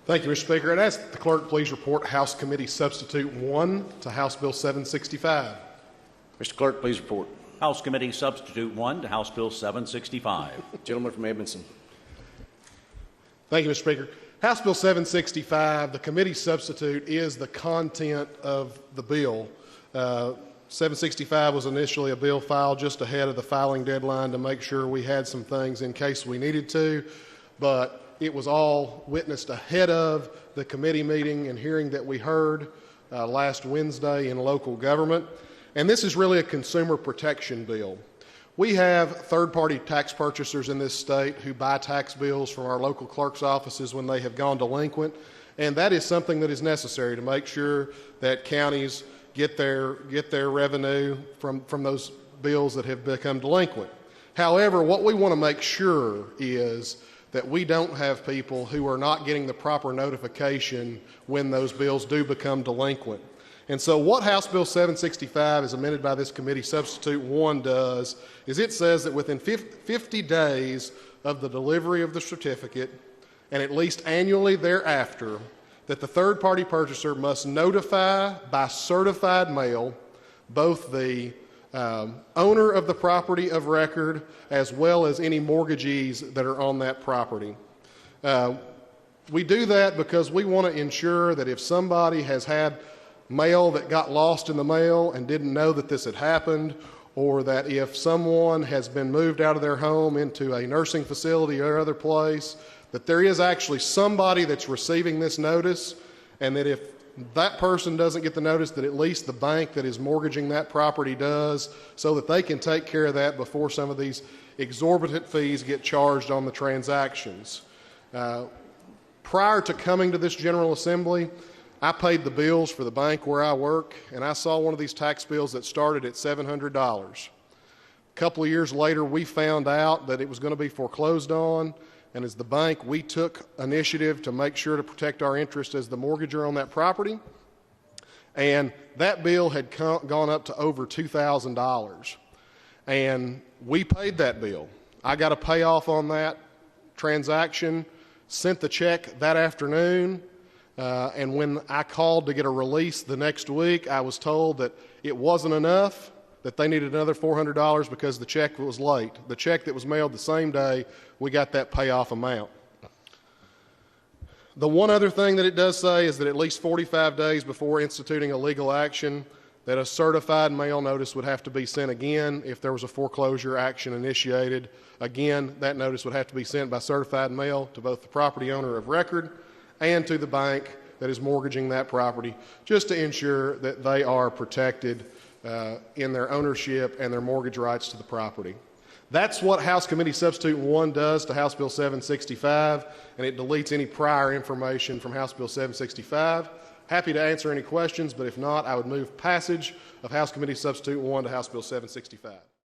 Thank you, Mr. Speaker. I'd ask that the clerk please report House Committee Substitute 1 to House Bill 765. Mr. Clerk, please report. House Committee Substitute 1 to House Bill 765. Gentleman from Edmondson. Thank you, Mr. Speaker. House Bill 765, the committee substitute, is the content of the bill. 765 was initially a bill filed just ahead of the filing deadline to make sure we had some things in case we needed to, but it was all witnessed ahead of the committee meeting and hearing that we heard last Wednesday in local government. And this is really a consumer protection bill. We have third-party tax purchasers in this state who buy tax bills from our local clerk's offices when they have gone delinquent, and that is something that is necessary to make sure that counties get their revenue from those bills that have become delinquent. However, what we want to make sure is that we don't have people who are not getting the proper notification when those bills do become delinquent. And so what House Bill 765, as amended by this committee substitute 1, does is it says that within 50 days of the delivery of the certificate and at least annually thereafter, that the third-party purchaser must notify by certified mail both the owner of the property of record as well as any mortgagees that are on that property. We do that because we want to ensure that if somebody has had mail that got lost in the mail and didn't know that this had happened, or that if someone has been moved out of their home into a nursing facility or other place, that there is actually somebody that's receiving this notice, and that if that person doesn't get the notice, that at least the bank that is mortgaging that property does, so that they can take care of that before some of these exorbitant fees get charged on the transactions. Prior to coming to this General Assembly, I paid the bills for the bank where I work, and I saw one of these tax bills that started at $700. A couple of years later, we found out that it was going to be foreclosed on, and as the bank, we took initiative to make sure to protect our interest as the mortgager on that property, and that bill had gone up to over $2,000, and we paid that bill. I got a payoff on that transaction, sent the check that afternoon, and when I called to get a release the next week, I was told that it wasn't enough, that they needed another $400 because the check was late. The check that was mailed the same day, we got that payoff amount. The one other thing that it does say is that at least 45 days before instituting a legal action, that a certified mail notice would have to be sent again if there was a foreclosure action initiated. Again, that notice would have to be sent by certified mail to both the property owner of record and to the bank that is mortgaging that property, just to ensure that they are protected in their ownership and their mortgage rights to the property. That's what House Committee Substitute 1 does to House Bill 765, and it deletes any prior information from House Bill 765. Happy to answer any questions, but if not, I would move passage of House Committee Substitute 1 to House Bill 765.